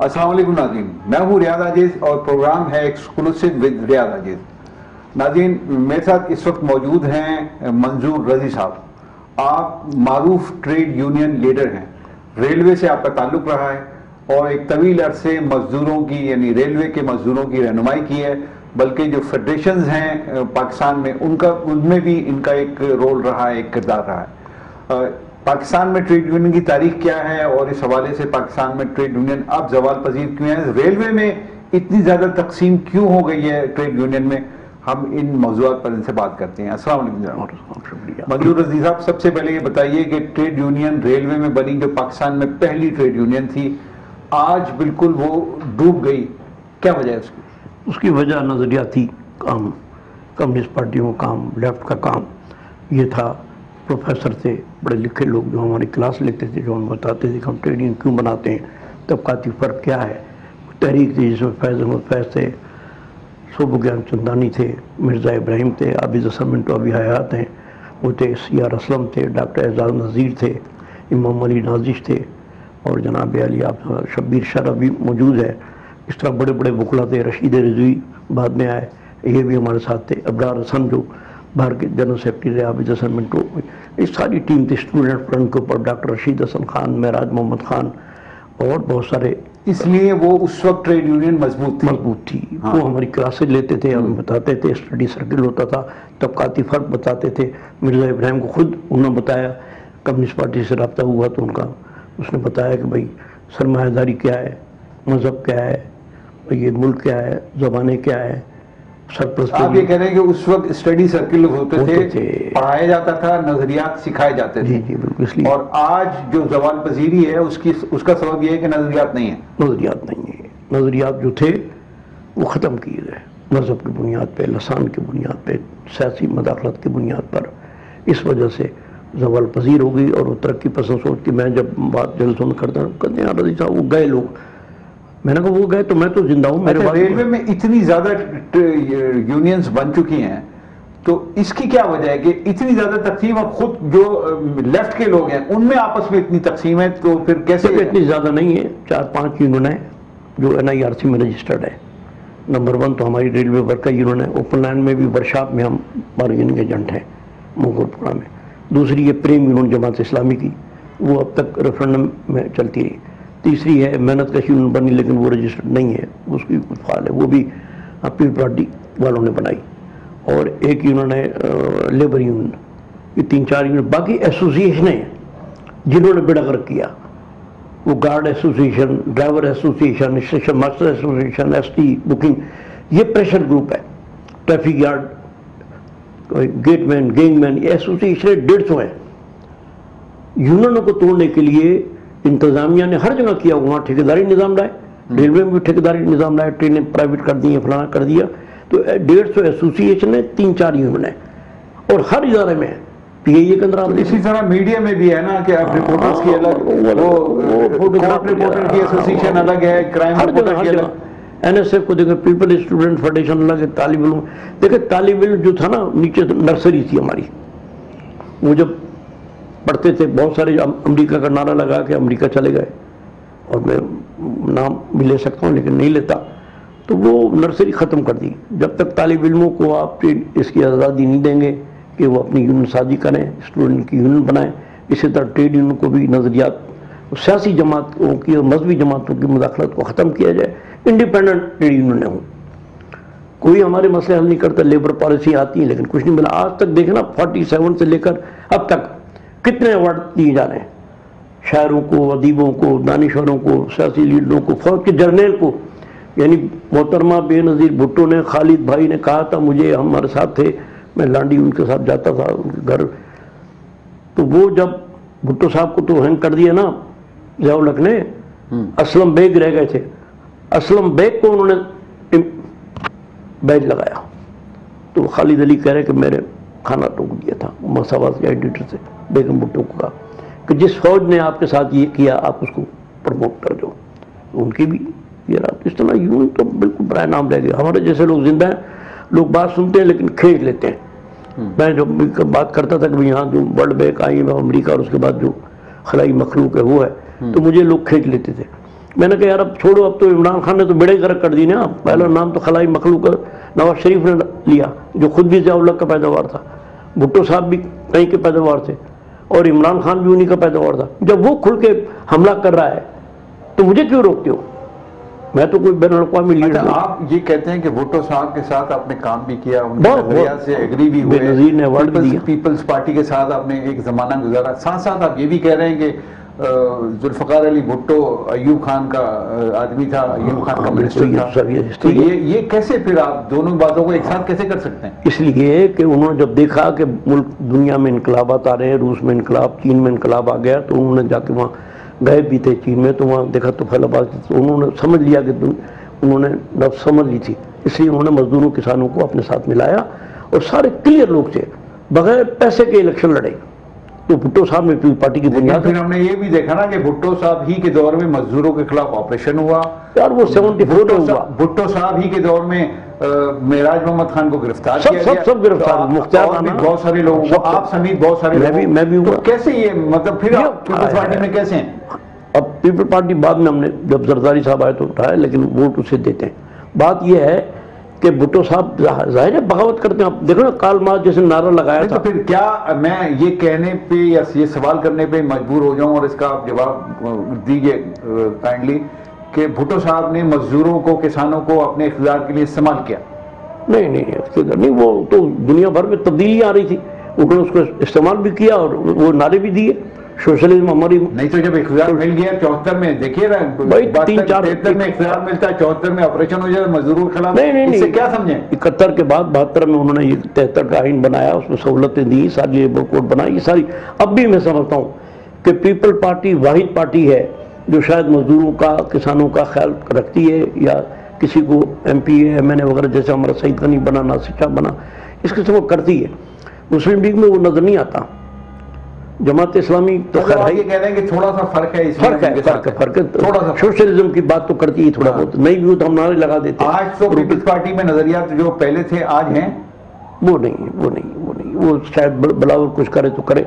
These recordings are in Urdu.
السلام علیکم ناظرین، میں ہوں ریاض عاجز اور پروگرام ہے ایکسکلوسیو ود ریاض عاجز۔ ناظرین، میرے ساتھ اس وقت موجود ہیں منظور رضی صاحب۔ آپ معروف ٹریڈ یونین لیڈر ہیں، ریلوے سے آپ کا تعلق رہا ہے اور ایک طویل عرصے مزدوروں کی یعنی ریلوے کے مزدوروں کی رہنمائی کی ہے، بلکہ جو فیڈریشنز ہیں پاکستان میں ان میں بھی ان کا ایک رول رہا ہے، ایک کردار رہا ہے۔ پاکستان میں ٹریڈ یونین کی تاریخ کیا ہے اور اس حوالے سے پاکستان میں ٹریڈ یونین اب زوال پذیر کیوں ہے، ریلوے میں اتنی زیادہ تقسیم کیوں ہو گئی ہے ٹریڈ یونین میں، ہم ان موضوعات پر ان سے بات کرتے ہیں۔ السلام علیکم جناب۔ منظور رضی صاحب، سب سے پہلے یہ بتائیے کہ ٹریڈ یونین ریلوے میں بنی جو پاکستان میں پہلی ٹریڈ یونین تھی، آج بالکل وہ ڈوب گئی، کیا وجہ ہے اس کی؟ اس کی وجہ نظریاتی کام، کمیونسٹ پارٹیوں کا کام، لیفٹ کا کام یہ تھا۔ پروفیسر تھے، پڑھے لکھے لوگ جو ہماری کلاس لیتے تھے، جو ہم بتاتے تھے کہ ہم ٹریڈ یونین کیوں بناتے ہیں، طبقاتی فرق کیا ہے۔ تحریک تھی جس میں فیض احمد فیض تھے، صوبہ گیان چندانی تھے، مرزا ابراہیم تھے، عابد حسن منٹو ابھی حیات ہیں وہ تھے، سیار اسلم تھے، ڈاکٹر اعزاز نذیر تھے، امام علی نازش تھے، اور جناب علی شبیر شرح بھی موجود ہے۔ اس طرح بڑے بڑے وکلا تھے، رشید رضوی بعد میں آئے، یہ بھی ہمارے ساتھ تھے، ابرار حسن جو باہر کے جنرل سیکرٹری تھے، عابد حسن منٹو، اس ساری ٹیم تھی اسٹوڈنٹ فرنٹ کے اوپر، ڈاکٹر رشید حسن خان، معراج محمد خان اور بہت سارے۔ اس لیے وہ اس وقت ٹریڈ یونین مضبوط تھی۔ وہ ہماری کلاسز لیتے تھے، ہمیں بتاتے تھے، اسٹڈی سرکل ہوتا تھا، طبقاتی فرق بتاتے تھے۔ مرزا ابراہیم کو خود انہوں نے بتایا، کمیونسٹ پارٹی سے رابطہ ہوا تو اس نے بتایا کہ بھائی سرمایہ داری کیا ہے، مذہب کیا ہے، یہ ملک کیا ہے، زبانیں کیا ہے، سرپرستی۔ آپ یہ کہہ رہے ہیں کہ اس وقت اسٹڈی سرکل ہوتے تھے، پڑھایا جاتا تھا، نظریات سکھائے جاتے تھے۔ جی بالکل، اس لیے۔ اور آج جو زوال پذیری ہے اس کا سبب یہ ہے کہ نظریات نہیں ہیں۔ نظریات نہیں ہیں، نظریات جو تھے وہ ختم کیے گئے، مذہب کی بنیاد پہ، لسان کی بنیاد پہ، سیاسی مداخلت کی بنیاد پر۔ اس وجہ سے زوال پذیر ہو گئی اور وہ ترقی پسند سوچ کے، میں جب بات جلسوں میں کرتا ہوں کہتے ہیں رضی صاحب وہ گئے لوگ، میں نے کہا وہ گئے تو میں تو زندہ ہوں۔ میرے بعد ریلوے میں اتنی زیادہ یونینز بن چکی ہیں تو اس کی کیا وجہ ہے کہ اتنی زیادہ تقسیم، اور خود جو لیفٹ کے لوگ ہیں ان میں آپس میں اتنی تقسیم ہے، تو پھر کیسے؟ اتنی زیادہ نہیں ہے، 4-5 یونین ہیں جو NIRC میں رجسٹرڈ ہے۔ نمبر 1 تو ہماری ریلوے ورکر یونین ہے، اوپن لائن میں بھی ورکشاپ میں ہم بارگیننگ ایجنٹ ہیں مغل پورہ میں۔ دوسری ہے پریم یونین جماعت اسلامی کی، وہ اب تک ریفرنڈم میں چلتی رہی۔ تیسری ہے محنت کش یونین بنی لیکن وہ رجسٹرڈ نہیں ہے، اس کی کچھ فعال ہے، وہ بھی پیپل پارٹی والوں نے بنائی۔ اور ایک یونین ہے لیبر یونین۔ یہ 3-4 یونین، باقی ایسوسیشنیں جنہوں نے بیڑا غرق کیا، وہ guard association, driver association, station master association, ST booking, یہ پریشر گروپ ہے، ٹریفک یارڈ، گیٹ مین، گینگ مین، یہ ایسوسیشن 150 ہیں۔ یونینوں کو توڑنے کے لیے انتظامیہ نے ہر جگہ کیا، وہاں ٹھیکیداری نظام لائے، ریلوے میں بھی ٹھیکیداری نظام لائے، ٹرینیں پرائیویٹ کر دی ہیں، فلانا کر دیا، تو 150 ایسوسیشن ہے، 3-4 یونین ہیں، اور ہر ادارے میں PIA کے اندر۔ اسی طرح میڈیا میں بھی ہے نا کہ اب رپورٹرز کی الگ، وہ رپورٹر کی ایسوسیشن الگ ہے، کرائم رپورٹر کی الگ، NSF کو دیکھیں، پیپل اسٹوڈنٹ فیڈریشن الگ ہے، طالب علم دیکھیں، طالب علم جو تھا نا نیچے نرسری تھی ہماری، وہ جب پڑھتے تھے بہت سارے امریکہ کا نعرہ لگا کے امریکہ چلے گئے، اور میں نام بھی لے سکتا ہوں لیکن نہیں لیتا، تو وہ نرسری ختم کر دی۔ جب تک طالب علموں کو آپ اس کی آزادی نہیں دیں گے کہ وہ اپنی یونین سازی کریں، اسٹوڈنٹ کی یونین بنائیں، اسی طرح ٹریڈ یونین کو بھی نظریات، سیاسی جماعتوں کی اور مذہبی جماعتوں کی مداخلت کو ختم کیا جائے، انڈیپینڈنٹ ٹریڈ یونین ہوں۔ کوئی ہمارے مسئلے حل نہیں کرتا، لیبر پالیسی آتی ہے لیکن کچھ نہیں ملا۔ آج تک دیکھنا 47 سے لے کر اب تک کتنے ایوارڈ دیے جا رہے ہیں، شاعروں کو، ادیبوں کو، دانشوروں کو، سیاسی لیڈروں کو، فوج کے جرنیل کو۔ یعنی محترمہ بے نظیر بھٹو نے، خالد بھائی نے کہا تھا مجھے، ہمارے ساتھ تھے، میں لانڈی ان کے ساتھ جاتا تھا ان کے گھر، تو وہ جب بھٹو صاحب کو تو ہینگ کر دیا نا ضیاء الحق نے، اسلم بیگ رہ گئے تھے، اسلم بیگ کو انہوں نے بیج لگایا، تو خالد علی کہہ رہے کہ میرے کھانا ٹوک دیا تھا مساوات کے ایڈیٹر سے، بیگم بھٹو کو کہا کہ جس فوج نے آپ کے ساتھ یہ کیا آپ اس کو پروموٹ کر دو، ان کی بھی یہ رات۔ اس طرح یوں تو بالکل برائے نام رہ گیا۔ ہمارے جیسے لوگ زندہ ہیں، لوگ بات سنتے ہیں لیکن کھینچ لیتے ہیں۔ میں جو بات کرتا تھا کہ یہاں جو ورلڈ بینک آئی ہے امریکہ اور اس کے بعد جو خلائی مخلوق ہے وہ ہے، تو مجھے لوگ کھینچ لیتے تھے، میں نے کہا یار اب چھوڑو, اب تو عمران خان نے تو بیڑے غرق کر دی نا. پہلا نام تو خلائی مخلوق نواز شریف نے لیا جو خود بھی ضیاء الحق کا پیداوار تھا, بھٹو صاحب بھی کہیں کے پیداوار تھے, اور عمران خان بھی انہی کا پیداوار تھا. جب وہ کھل کے حملہ کر رہا ہے تو مجھے کیوں روکتے ہو؟ میں تو کوئی بین الاقوامی لیڈر نہیں. آپ یہ کہتے ہیں کہ بھٹو صاحب کے ساتھ آپ نے کام بھی کیا, ان کے نظریات سے ایگری بھی ہوئے, بے نظیر نے ایوارڈ بھی دیا, پیپلز پارٹی کے ساتھ آپ نے ایک زمانہ گزارا, ساتھ ساتھ آپ یہ بھی کہہ رہے ہیں کہ ذوالفقار علی بھٹو ایوب خان کا آدمی تھا, ایوب خان کا منسٹر تھا. تو یہ کیسے پھر آپ دونوں باتوں کو ایک ساتھ کیسے کر سکتے ہیں؟ اس لیے کہ انہوں نے جب دیکھا کہ ملک دنیا میں انقلابات آ رہے ہیں, روس میں انقلاب, چین میں انقلاب آ گیا, تو انہوں نے جا کے وہاں گئے بھی تھے چین میں, تو وہاں دیکھا تو پھیلا بات, تو انہوں نے سمجھ لیا کہ انہوں نے نفس سمجھ لی تھی, اس لیے انہوں نے مزدوروں کسانوں کو اپنے ساتھ ملایا, اور سارے کلیئر لوگ تھے, بغیر پیسے کے الیکشن لڑے. تو بھٹو صاحب نے پارٹی کی بنیاد. پھر ہم نے یہ بھی دیکھا نا کہ بھٹو صاحب ہی کے دور میں مزدوروں کے خلاف آپریشن ہوا یار, وہ 74 میں ہوا. بھٹو صاحب ہی کے دور میں معراج محمد خان کو گرفتار کیا گیا, سب گرفتار, مختار اور بھی بہت سارے لوگوں کو, آپ سمیت بہت سارے لوگ. میں بھی ہوا. کیسے یہ مطلب پھر آپ پیپلز پارٹی میں کیسے ہیں؟ اب پیپل پارٹی بعد میں ہم نے جب زرداری صاحب آئے تو اٹھایا, لیکن ووٹ اسے دیتے ہیں. بات یہ ہے کہ بھٹو صاحب ظاہر ہے بغاوت کرتے ہیں. آپ دیکھو نا کارل مارکس جیسے نعرہ لگایا تھا. تو پھر کیا میں یہ کہنے پہ یا یہ سوال کرنے پہ مجبور ہو جاؤں, اور اس کا آپ جواب دیجیے کائنڈلی, کہ بھٹو صاحب نے مزدوروں کو, کسانوں کو اپنے اقتدار کے لیے استعمال کیا؟ نہیں, وہ تو دنیا بھر میں تبدیلیاں آ رہی تھی, انہوں نے اس کو استعمال بھی کیا اور وہ نعرے بھی دیے, سوشلزم ہماری. نہیں تو جب اقتدار مل گیا 74 میں, دیکھیے نا 73 میں اقتدار ملتا ہے, 74 میں آپریشن ہو جائے مزدوروں کے خلاف, اس سے کیا سمجھیں؟ 71 کے بعد 72 میں انہوں نے یہ 73 کا آئین بنایا, اس میں سہولتیں دی, ساری لیبر کوڈ بنائی, یہ ساری. اب بھی میں سمجھتا ہوں کہ پیپل پارٹی واحد پارٹی ہے جو شاید مزدوروں کا, کسانوں کا خیال رکھتی ہے, یا کسی کو M P A M N A وغیرہ جیسے ہمارا سعید غنی بنا, ناصر شاہ بنا, اس قسم کو کرتی ہے. مسلم لیگ میں وہ نظر نہیں آتا. جماعت اسلامی تو خیر ہے, یہ کہہ رہے ہیں کہ تھوڑا سا فرق ہے, اس فرق ہے, تھوڑا سا سوشلزم کی بات تو کرتی ہے تھوڑا بہت, نہیں بھی تو ہم نعرے لگا دیتے. آج تو پیپلز پارٹی میں نظریات جو پہلے تھے آج ہیں وہ نہیں, وہ شاید بلاور کچھ کرے تو کرے,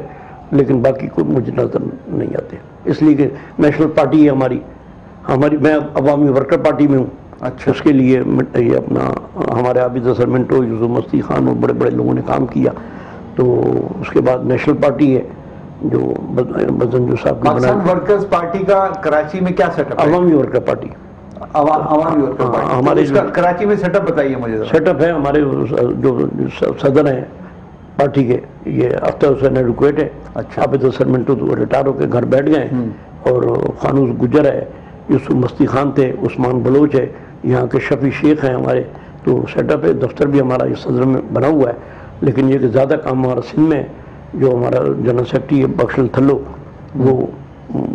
لیکن باقی کوئی مجھے نظر نہیں آتے. اس لیے کہ نیشنل پارٹی ہے ہماری, میں عوامی ورکر پارٹی میں ہوں. اچھا, اس کے لیے یہ اپنا ہمارے عابد اظہر منٹو, یوسف مستی خان اور بڑے بڑے لوگوں نے کام کیا. تو اس کے بعد نیشنل پارٹی ہے جو بزنجو صاحب کی پاکستان ورکرز پارٹی کا کراچی میں کیا سیٹ اپ ہے؟ عوامی ورکر پارٹی. عوامی ورکر پارٹی ہمارے کراچی میں سیٹ اپ بتائیے مجھے. سیٹ اپ ہے ہمارے جو صدر ہیں پارٹی کے, یہ اختر حسین ایڈوکیٹ ہے. اچھا, عابد اظہر منٹو تو ریٹائر ہو کے گھر بیٹھ گئے, اور فانوس گجر ہے, یوسف مستی خان تھے, عثمان بلوچ ہے, یہاں کے شفیع شیخ ہیں ہمارے. تو سیٹ اپ ہے, دفتر بھی ہمارا اس صدر میں بنا ہوا ہے. لیکن یہ کہ زیادہ کام ہمارا سندھ میں, جو ہمارا جنرل سیکرٹری ہے بخشل تھلو, وہ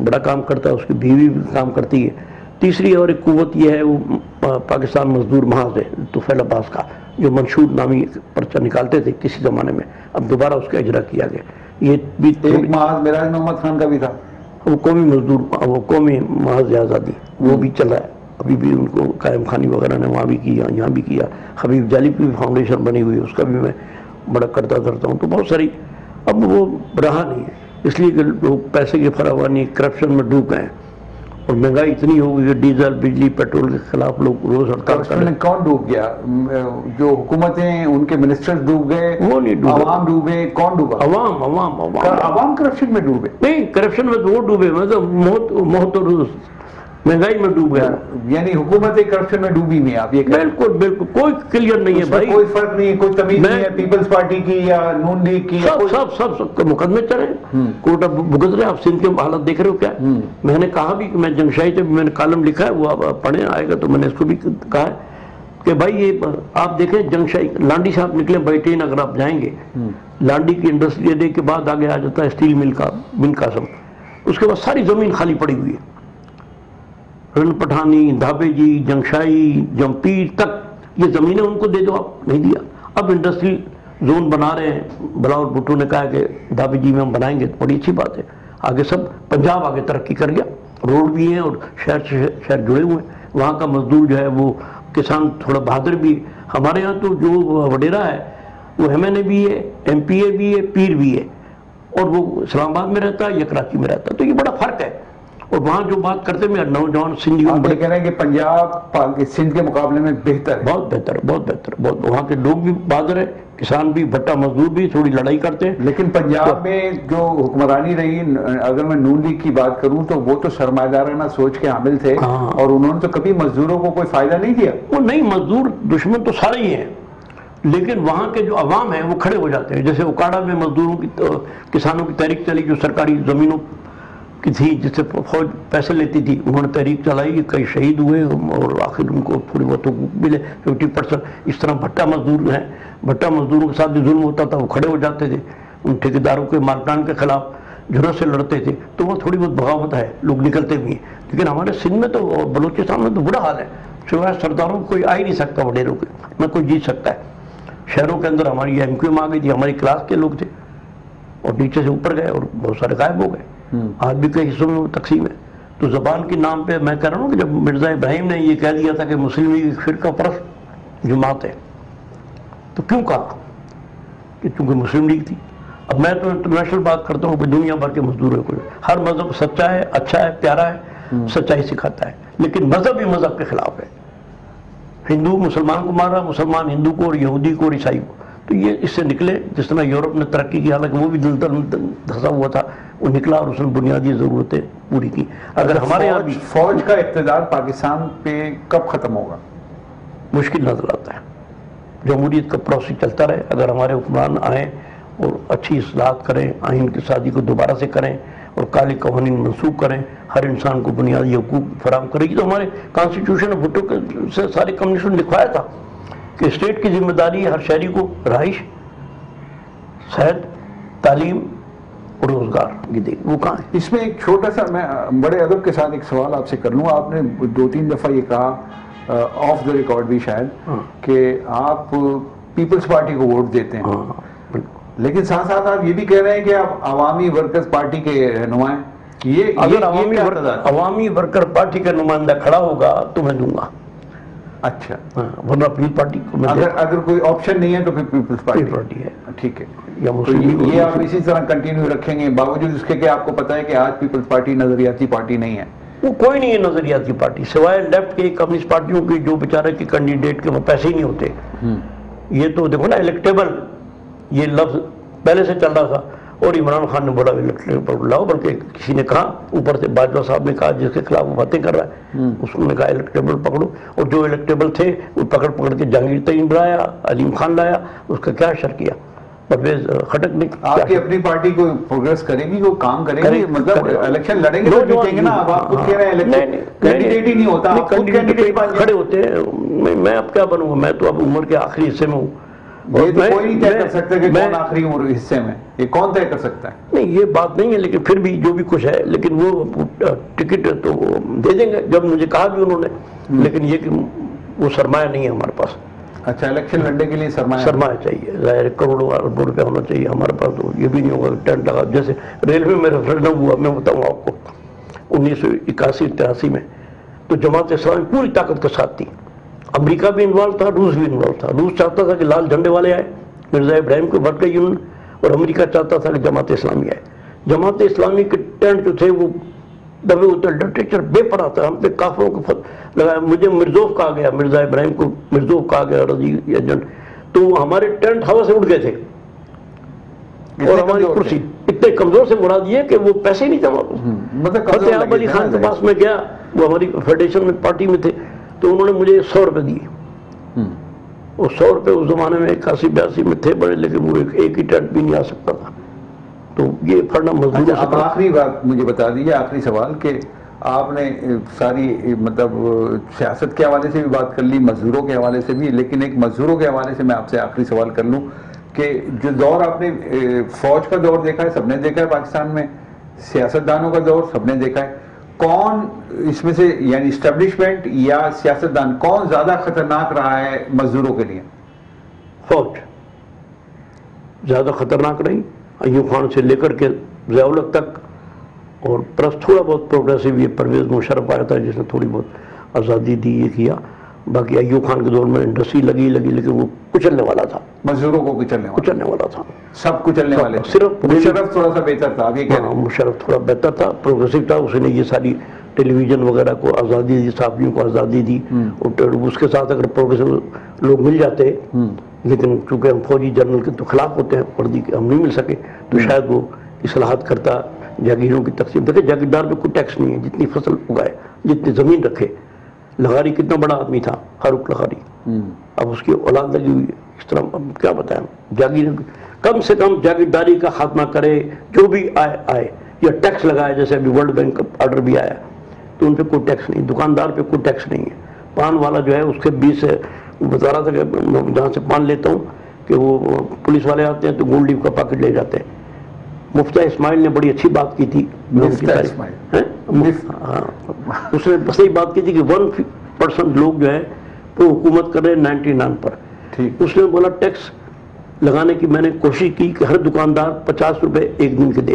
بڑا کام کرتا ہے, اس کی بیوی بھی کام کرتی ہے. تیسری اور ایک قوت یہ ہے, وہ پاکستان مزدور محاذ ہے طفیل عباس کا, جو منشور نامی پرچہ نکالتے تھے کسی زمانے میں, اب دوبارہ اس کا اجرا کیا گیا. یہ بھی ایک محاذ معراج محمد خان کا بھی تھا, وہ قومی مزدور, وہ قومی محاذ آزادی, وہ بھی چل رہا ہے ابھی بھی. ان کو قائم خانی وغیرہ نے وہاں بھی کیا, یہاں بھی کیا. حبیب جالی کی بھی فاؤنڈیشن بنی ہوئی ہے, اس کا بھی میں بڑا کرتا ہوں. تو بہت ساری, اب وہ رہا نہیں ہے, اس لیے کہ لوگ پیسے کی فراوانی, کرپشن میں ڈوب گئے, اور مہنگائی اتنی ہو گئی کہ ڈیزل, بجلی, پیٹرول کے خلاف لوگ روز ہڑتال کر رہے ہیں. کون ڈوب گیا؟ جو حکومتیں, ان کے منسٹر ڈوب گئے, وہ نہیں ڈوبے, عوام ڈوبے, کون ڈوبا؟ عوام کرپشن میں ڈوبے. نہیں, کرپشن میں تو وہ ڈوبے, مطلب موت اور مہنگائی میں ڈوب گیا. یعنی حکومتیں کرپشن میں ڈوبی نہیں, آپ یہ کہیں؟ بالکل کوئی کلیئر نہیں ہے بھائی, کوئی فرق نہیں, کوئی تمیز نہیں ہے پیپلز پارٹی کی یا نون لیگ کی. سب مقدمے چلے, کوٹا بھگت رہے. آپ سندھ کے حالت دیکھ رہے ہو کیا. میں نے کہا بھی کہ میں جنگشاہی سے میں نے کالم لکھا ہے, وہ آپ پڑھیں, آئے گا تو میں نے اس کو بھی کہا ہے کہ بھائی یہ آپ دیکھیں جنگشاہی, لانڈی صاحب نکلے بیٹین, اگر آپ جائیں گے لانڈی کی انڈسٹری ڈے کے بعد آگے آ جاتا ہے اسٹیل مل کا بن قاسم, اس کے بعد ساری زمین خالی پڑی ہوئی ہے. رن پٹھانی, دھابے جی, جنگشاہی, جمپیر تک یہ زمینیں ان کو دے دو, آپ نہیں دیا. اب انڈسٹری زون بنا رہے ہیں, بلاول بھٹو نے کہا کہ دھابے جی میں ہم بنائیں گے, بڑی اچھی بات ہے. آگے سب پنجاب آگے ترقی کر گیا, روڈ بھی ہیں اور شہر جڑے ہوئے ہیں. وہاں کا مزدور جو ہے وہ کسان تھوڑا بہادر بھی. ہمارے یہاں تو جو وڈیرا ہے وہ ایم این اے بھی ہے, ایم پی اے بھی ہے, پیر بھی ہے, اور وہ اسلام آباد میں رہتا ہے یا کراچی میں رہتا ہے. تو یہ بڑا فرق ہے, اور وہاں جو بات کرتے ہیں نوجوان سندھیوں آپ یہ کہہ رہے ہیں کہ پنجاب سندھ کے مقابلے میں بہتر ہے؟ بہت بہتر ہے، بہت بہتر، بہت، وہاں کے لوگ بھی بہادر ہیں، کسان بھی، بھٹا مزدور بھی تھوڑی لڑائی کرتے ہیں. لیکن پنجاب میں جو حکمرانی رہی، اگر میں نون لیگ کی بات کروں تو وہ تو سرمایہ دارانہ سوچ کے حامل تھے، اور انہوں نے تو کبھی مزدوروں کو کوئی فائدہ نہیں دیا. وہ نہیں، مزدور دشمن تو سارے ہی ہیں، لیکن وہاں کے جو عوام ہیں وہ کھڑے ہو جاتے ہیں. جیسے اکاڑا میں مزدوروں کی، کسانوں کی تحریک چلی جو سرکاری زمینوں کی تھی، جس سے فوج پیسے لیتی تھی، انہوں نے تحریک چلائی، کئی شہید ہوئے اور آخر ان کو تھوڑی بہت حقوق ملے 50%. اس طرح بھٹا مزدور ہیں، بھٹا مزدوروں کے ساتھ جو ظلم ہوتا تھا وہ کھڑے ہو جاتے تھے، ان ٹھیکیداروں کے مالکان کے خلاف جرأت سے لڑتے تھے. تو وہ تھوڑی بہت بغاوت ہے، لوگ نکلتے بھی ہیں. لیکن ہمارے سندھ میں تو اور بلوچستان میں تو برا حال ہے، سوائے سرداروں کو کوئی آ ہی نہیں سکتا، وڈیروں کے نہ کوئی جیت سکتا ہے. شہروں کے اندر ہماری ایم کیو ایم آ گئی تھی، ہماری کلاس کے لوگ تھے اور نیچے سے اوپر گئے اور بہت سارے غائب ہو گئے. آج بھی کئی حصوں میں وہ تقسیم ہے. تو زبان کے نام پہ میں کہہ رہا ہوں کہ جب مرزا ابراہیم نے یہ کہہ دیا تھا کہ مسلم لیگ ایک فرقہ پرست جماعت ہے، تو کیوں کہا؟ کہ چونکہ مسلم لیگ تھی. اب میں تو انٹرنیشنل بات کرتا ہوں کہ دنیا بھر کے مزدوروں کو ہر مذہب سچا ہے، اچھا ہے، پیارا ہے، سچائی سکھاتا ہے، لیکن مذہب ہی مذہب کے خلاف ہے. ہندو مسلمان کو مار رہا، مسلمان ہندو کو، اور یہودی کو اور عیسائی کو. تو یہ اس سے نکلے، جس طرح یورپ نے ترقی کی، حالانکہ وہ بھی دلدل میں دھسا ہوا تھا، وہ نکلا اور اس نے بنیادی ضرورتیں پوری کی. اگر ہمارے یہاں بھی فوج کا اقتدار پاکستان پہ کب ختم ہوگا؟ مشکل نظر آتا ہے. جمہوریت کا پروسیس چلتا رہے، اگر ہمارے حکمران آئیں اور اچھی اصلاحات کریں، آئین کی سازی کو دوبارہ سے کریں اور کالے قوانین منسوخ کریں، ہر انسان کو بنیادی حقوق فراہم کرے گی. تو ہمارے کانسٹیٹیوشن بھٹو سے سارے کمیونسٹوں نے لکھوایا تھا کہ اسٹیٹ کی ذمہ داری ہے ہر شہری کو رہائش، صحت، تعلیم اور روزگار کی دے. وہ کہاں ہے؟ اس میں ایک چھوٹا سا میں بڑے ادب کے ساتھ ایک سوال آپ سے کر لوں. آپ نے 2-3 دفعہ یہ کہا آف دا ریکارڈ بھی شاید کہ آپ پیپلز پارٹی کو ووٹ دیتے ہیں، لیکن ساتھ ساتھ آپ یہ بھی کہہ رہے ہیں کہ آپ عوامی ورکرز پارٹی کے رہنما ہیں. اگر عوامی ورکر پارٹی کا نمائندہ کھڑا ہوگا تو میں دوں گا. اچھا، ورنہ پیپل پارٹی کو میں اگر کوئی آپشن نہیں ہے تو پھر پیپلز پارٹی ہے. ٹھیک ہے. یا مسلم یہ آپ اسی طرح کنٹینیو رکھیں گے باوجود اس کے کہ آپ کو پتا ہے کہ آج پیپلز پارٹی نظریاتی پارٹی نہیں ہے؟ وہ کوئی نہیں ہے نظریاتی پارٹی سوائے لیفٹ کے کمیونسٹ پارٹیوں کی، جو بیچارے کے کینڈیڈیٹ کے وہ پیسے ہی نہیں ہوتے. یہ تو دیکھو نا، الیکٹیبل یہ لفظ پہلے سے چل رہا تھا اور عمران خان نے بولا الیکٹیبل لاؤ، بلکہ کسی نے کہا اوپر سے باجوہ صاحب نے کہا جس کے خلاف وہ باتیں کر رہا ہے اس نے کہا الیکٹیبل پکڑو. اور جو الیکٹیبل تھے وہ پکڑ کے جہانگیر ترین بلایا، علیم خان لایا، اس کا کیا اشر کیا. پرویز خٹک نے آپ کی اپنی پارٹی کو پروگریس کرے گی، وہ کام کرے گی، مطلب الیکشن لڑیں گے تو جیتیں گے نا. اب آپ خود کہہ رہے ہیں کینڈیڈیٹ ہی نہیں ہوتا، کھڑے ہوتے ہیں. میں اب کیا بنوں گا؟ میں تو اب عمر کے آخری حصے میں ہوں. یہ تو کوئی نہیں طے کر سکتا کہ کون آخری عمر حصے میں، یہ کون طے کر سکتا ہے؟ نہیں، یہ بات نہیں ہے، لیکن پھر بھی جو بھی کچھ ہے، لیکن وہ ٹکٹ تو دے دیں گے جب مجھے کہا بھی انہوں نے. لیکن یہ کہ وہ سرمایہ نہیں ہے ہمارے پاس. اچھا، الیکشن لڑنے کے لیے سرمایہ چاہیے، ظاہر کروڑوں اربوں روپیہ ہونا چاہیے. ہمارے پاس تو یہ بھی نہیں ہوگا. ٹینٹ لگا جیسے ریلوے میں ریفرنڈم ہوا، میں بتاؤں آپ کو 1981-83 میں، تو جماعت اسلامی پوری طاقت کے ساتھ تھی. امریکہ بھی انوالو تھا، روس بھی انوالو تھا. روس چاہتا تھا کہ لال جھنڈے والے آئے، مرزا ابراہیم کو بھٹ گئی انہوں نے، اور امریکہ چاہتا تھا کہ جماعت اسلامی آئے. جماعت اسلامی کے ٹینٹ جو تھے وہ دبے ہوتے، لٹریچر بے پڑا تھا، ہم پہ کافروں کو لگایا. مجھے مرزوف کہا گیا، مرزا ابراہیم کو مرزوف کہا گیا، رضی ایجنٹ. تو ہمارے ٹینٹ ہوا سے اڑ گئے تھے اور ہماری کرسی اتنے کمزور سے مراد یہ کہ وہ پیسے نہیں جمع. فتح علی خان کے پاس میں گیا، وہ ہماری فیڈریشن میں پارٹی میں تھے، تو انہوں نے مجھے 100 روپے دیے. اور 100 روپے اس زمانے میں 81-82 میں تھے بڑے، لیکن وہ ایک ہی ٹینٹ بھی نہیں آ سکتا تھا. تو یہ پڑھنا مزدور. اب آخری بات مجھے بتا دیجیے، آخری سوال، کہ آپ نے ساری مطلب سیاست کے حوالے سے بھی بات کر لی، مزدوروں کے حوالے سے بھی، لیکن ایک مزدوروں کے حوالے سے میں آپ سے آخری سوال کر لوں کہ جو دور آپ نے فوج کا دور دیکھا ہے، سب نے دیکھا ہے پاکستان میں، سیاستدانوں کا دور سب نے دیکھا ہے، کون اس میں سے یعنی اسٹیبلشمنٹ یا سیاستدان کون زیادہ خطرناک رہا ہے مزدوروں کے لیے؟ فوج زیادہ خطرناک رہی، ایوب خان سے لے کر کے ضیاء الحق تک. اور پلس تھوڑا بہت پروگریسو یہ پرویز مشرف آیا تھا جس نے تھوڑی بہت آزادی دی، یہ کیا. باقی ایوب خان کے دور میں انڈسٹری لگی لیکن وہ کچلنے والا تھا، مزدوروں کو کچلنے والا تھا. سب کو چلنے والے تھے. صرف مشرف تھوڑا سا بہتر تھا, ابھی کہہ رہے ہیں. مشرف تھوڑا بہتر تھا, پروگریسو تھا, اس نے یہ ساری ٹیلی ویژن وغیرہ کو آزادی دی, صحافیوں کو آزادی دی, اور اس کے ساتھ اگر پروگریسو لوگ مل جاتے, لیکن چونکہ ہم فوجی جنرل کے تو خلاف ہوتے ہیں, وردی کے ہم نہیں مل سکے, تو شاید وہ اصلاحات کرتا, جاگیروں کی تقسیم. دیکھیں جاگیردار پہ کوئی ٹیکس نہیں ہے, جتنی فصل اگائے, جتنی زمین رکھے. لغاری کتنا بڑا آدمی تھا, فاروق لغاری, اب اس کی اولاد لگی ہوئی ہے. اس طرح اب کیا بتائیں, جاگیر کم سے کم جاگیرداری کا خاتمہ کرے, جو بھی آئے یا ٹیکس لگائے, جیسے ابھی ورلڈ بینک کا آرڈر بھی آیا, تو ان پہ کوئی ٹیکس نہیں, دکاندار پہ کوئی ٹیکس نہیں ہے. پان والا جو ہے اس کے 20 بتا رہا تھا کہ جہاں سے پان لیتا ہوں کہ وہ پولیس والے آتے ہیں تو گولڈ لیف کا پیکٹ لے جاتے ہیں. مفتہ اسماعیل نے بڑی اچھی بات کی تھی, اس نے صحیح بات کی تھی کہ 1% لوگ جو ہے وہ حکومت کر رہے ہیں 99 پر. اس نے بولا ٹیکس لگانے کی میں نے کوشش کی کہ ہر دکاندار 50 روپے ایک دن کے دے,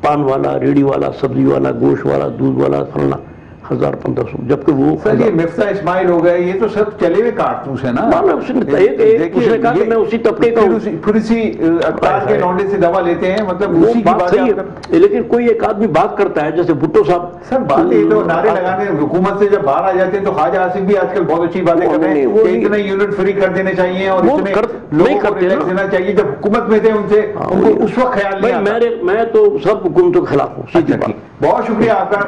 پان والا, ریڑھی والا, سبزی والا, گوشت والا, دودھ والا, فلانا 1500, جبکہ وہ سر یہ مفتہ اسماعیل ہو گئے, یہ تو سب چلے ہوئے کارتوس ہیں نا. اس نے کہا کہ میں اسی طبقے کا ہوں, پھر اسی اقتدار کے لونڈے سے دوا لیتے ہیں, مطلب اسی کی بات صحیح ہے. لیکن کوئی ایک آدمی بات کرتا ہے جیسے بھٹو صاحب. سر بات یہ تو نعرے لگانے حکومت سے جب باہر آ جاتے ہیں تو خواجہ آصف بھی آج کل بہت اچھی باتیں کر رہے ہیں کہ اتنے یونٹ فری کر دینے چاہیے اور اتنے لوگوں کو ریلیکس دینا چاہیے. جب حکومت میں تھے ان سے ان کو اس وقت خیال نہیں آتا. میں تو سب حکومتوں کے خلاف ہوں. بہت شکریہ آپ کا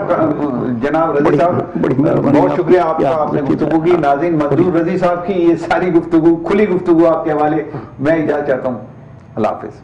جناب رضی صاحب, بہت شکریہ آپ کا, آپ نے گفتگو کی. ناظرین, منظور رضی صاحب کی یہ ساری گفتگو, کھلی گفتگو آپ کے حوالے, میں اجازت چاہتا ہوں. اللہ حافظ.